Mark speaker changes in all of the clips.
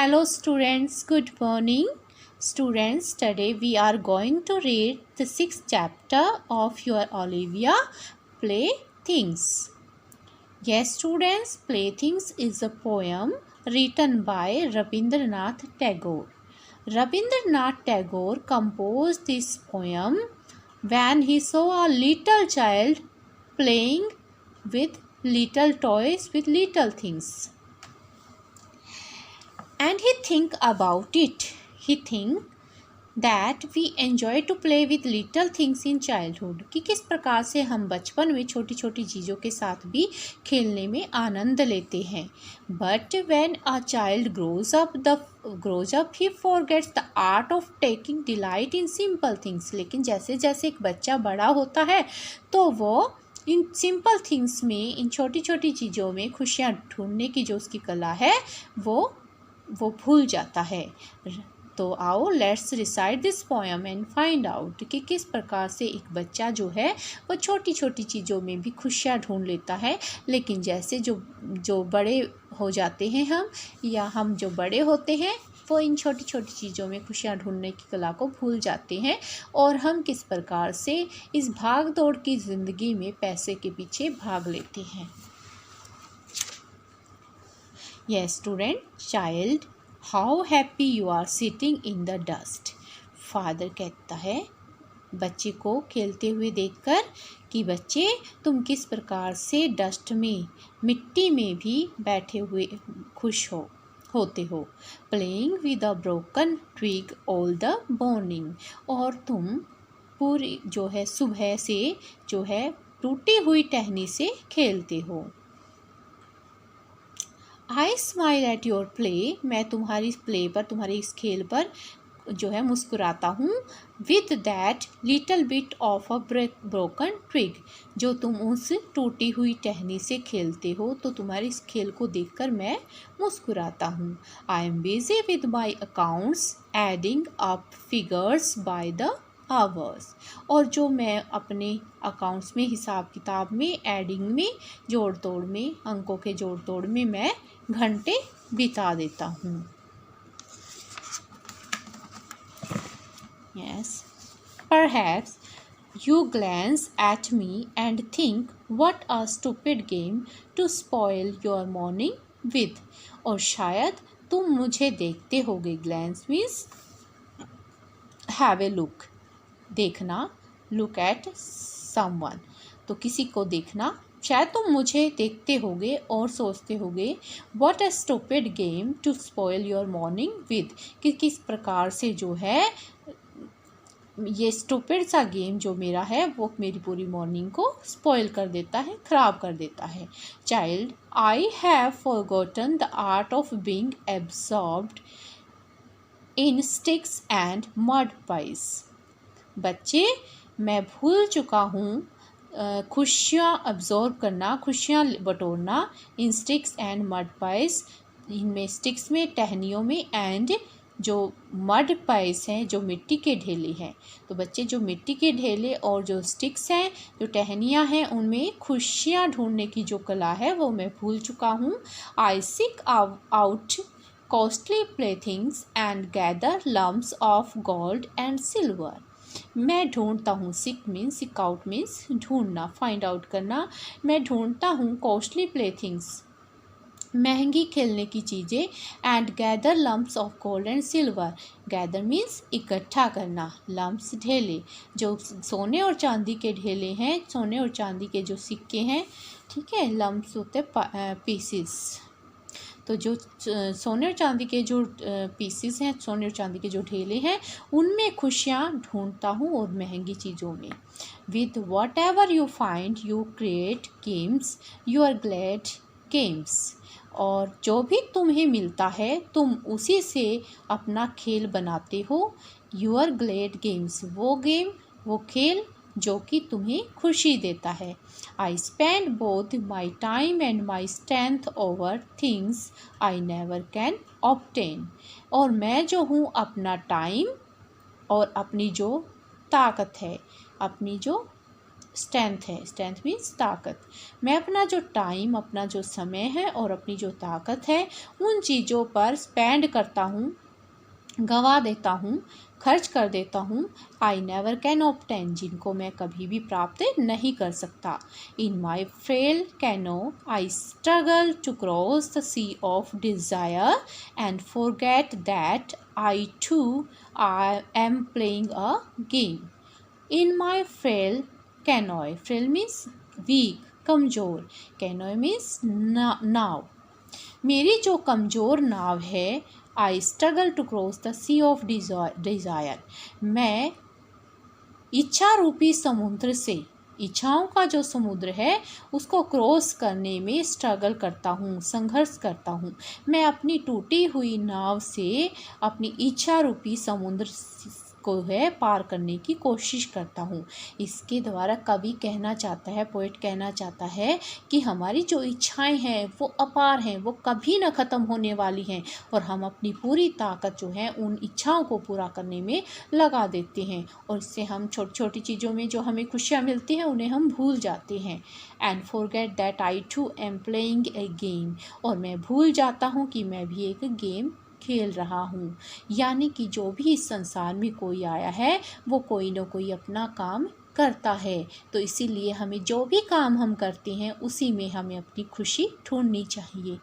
Speaker 1: Hello students, good morning. Students, today we are going to read the 6th chapter of your Olivia Playthings. Yes students, Playthings is a poem written by Rabindranath Tagore. Rabindranath Tagore composed this poem when he saw a little child playing with little toys with little things. And he think about it. He think that we enjoy to play with little things in childhood. कि किस प्रकार से हम बचपन में छोटी छोटी चीज़ों के साथ भी खेलने में आनंद लेते हैं. But when a child grows up he forgets the art of taking delight in simple things. लेकिन जैसे जैसे एक बच्चा बड़ा होता है तो वो इन सिंपल थिंग्स में, इन छोटी छोटी चीज़ों में खुशियाँ ढूंढने की जो उसकी कला है वो भूल जाता है. तो आओ let's recite this poem and find out कि किस प्रकार से एक बच्चा जो है वो छोटी छोटी चीज़ों में भी खुशियाँ ढूंढ लेता है. लेकिन जैसे जो बड़े हो जाते हैं हम जो बड़े होते हैं वो इन छोटी छोटी चीज़ों में खुशियाँ ढूंढने की कला को भूल जाते हैं और हम किस प्रकार से इस भाग दौड़ की ज़िंदगी में पैसे के पीछे भाग लेते हैं. Yes student, child, how happy you are sitting in the dust. Father कहता है बच्चे को खेलते हुए देखकर कि बच्चे तुम किस प्रकार से डस्ट में, मिट्टी में भी बैठे हुए खुश होते हो. Playing with a broken twig all the morning. और तुम पूरी जो है सुबह से जो है टूटी हुई टहनी से खेलते हो. आई स्माइल एट योर प्ले. मैं तुम्हारी प्ले पर, तुम्हारे इस खेल पर जो है मुस्कुराता हूँ. With that little bit of a broken twig. जो तुम उस टूटी हुई टहनी से खेलते हो तो तुम्हारे इस खेल को देखकर मैं मुस्कुराता हूँ. I am busy with my accounts adding up figures by the hours. और जो मैं अपने अकाउंट्स में, हिसाब किताब में, एडिंग में, जोड़ तोड़ में, अंकों के जोड़ तोड़ में मैं घंटे बिता देता हूँ. Yes, perhaps you glance at me and think what a stupid game to spoil your morning with. और शायद तुम मुझे देखते होगे. glance means have a look, देखना, look at someone, तो किसी को देखना. शायद तुम मुझे देखते होगे और सोचते होगे what a stupid game to spoil your morning with, कि किस प्रकार से जो है ये स्टूपिड सा गेम जो मेरा है वो मेरी पूरी मॉर्निंग को स्पॉइल कर देता है, ख़राब कर देता है. Child, I have forgotten the art of being absorbed in sticks and mud pies. बच्चे, मैं भूल चुका हूँ खुशियाँ अब्जॉर्ब करना, खुशियाँ बटोरना. इन स्टिक्स एंड मड पाइज, इनमें स्टिक्स में, टहनियों में, एंड जो मड पाइस हैं, जो मिट्टी के ढेले हैं. तो बच्चे, जो मिट्टी के ढेले और जो स्टिक्स हैं, जो टहनियाँ हैं, उनमें खुशियाँ ढूंढने की जो कला है वो मैं भूल चुका हूँ. I seek out costly playthings and gather lumps of gold and silver. मैं ढूंढता हूँ, seek means, seek out means ढूंढना, फाइंड आउट करना. मैं ढूंढता हूँ कॉस्टली प्लेथिंग्स, महंगी खेलने की चीज़ें, and gather lumps of gold and silver. Gather means इकट्ठा करना, लम्प्स ढेले, जो सोने और चांदी के ढेले हैं, सोने और चांदी के जो सिक्के हैं, ठीक है. लम्प्स होते पीसीस. तो जो सोने और चांदी के जो पीसीस हैं, सोने और चांदी के जो ढेले हैं, उनमें खुशियाँ ढूंढता हूँ और महंगी चीज़ों में. With whatever you find you create games, you are glad games. और जो भी तुम्हें मिलता है तुम उसी से अपना खेल बनाते हो. यूर ग्लेड गेम्स, वो गेम, वो खेल जो कि तुम्हें खुशी देता है. I spend both my time and my strength over things I never can obtain. और मैं जो हूँ अपना टाइम और अपनी जो ताकत है, अपनी जो स्ट्रेंथ है। स्ट्रेंथ मीन्स ताकत। मैं अपना जो टाइम, अपना जो समय है और अपनी जो ताकत है उन चीज़ों पर स्पेंड करता हूँ, गंवा देता हूँ, खर्च कर देता हूँ। आई नेवर कैन ऑब्टेन, जिनको मैं कभी भी प्राप्त नहीं कर सकता। In my frail canoe I struggle to cross the sea of desire and forget that I too I am playing a game. In my frail canoe, frail means weak, कमज़ोर, canoe means नाव, मेरी जो कमज़ोर नाव है, I struggle to cross the sea of desire, मैं इच्छा रूपी समुद्र से, इच्छाओं का जो समुद्र है उसको क्रॉस करने में स्ट्रगल करता हूँ, संघर्ष करता हूँ। मैं अपनी टूटी हुई नाव से अपनी इच्छा रूपी समुद्र को है पार करने की कोशिश करता हूँ। इसके द्वारा कवि कहना चाहता है, पोएट कहना चाहता है कि हमारी जो इच्छाएं हैं वो अपार हैं, वो कभी न ख़त्म होने वाली हैं और हम अपनी पूरी ताकत जो है उन इच्छाओं को पूरा करने में लगा देते हैं और इससे हम छोटी छोटी चीज़ों में जो हमें खुशियाँ मिलती हैं उन्हें हम भूल जाते हैं। And forget that I too am playing a game, और मैं भूल जाता हूँ कि मैं भी एक गेम खेल रहा हूँ। यानी कि जो भी इस संसार में कोई आया है वो कोई ना कोई अपना काम करता है, तो इसीलिए हमें जो भी काम हम करते हैं उसी में हमें अपनी खुशी ढूंढनी चाहिए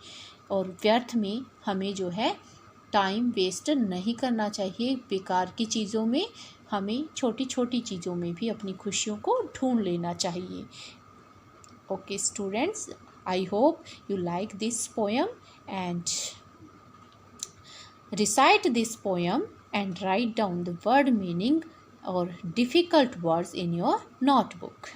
Speaker 1: और व्यर्थ में हमें जो है टाइम वेस्ट नहीं करना चाहिए बेकार की चीज़ों में। हमें छोटी छोटी चीज़ों में भी अपनी खुशियों को ढूंढ लेना चाहिए। Okay students, I hope you like this poem and recite this poem and write down the word meaning or difficult words in your notebook.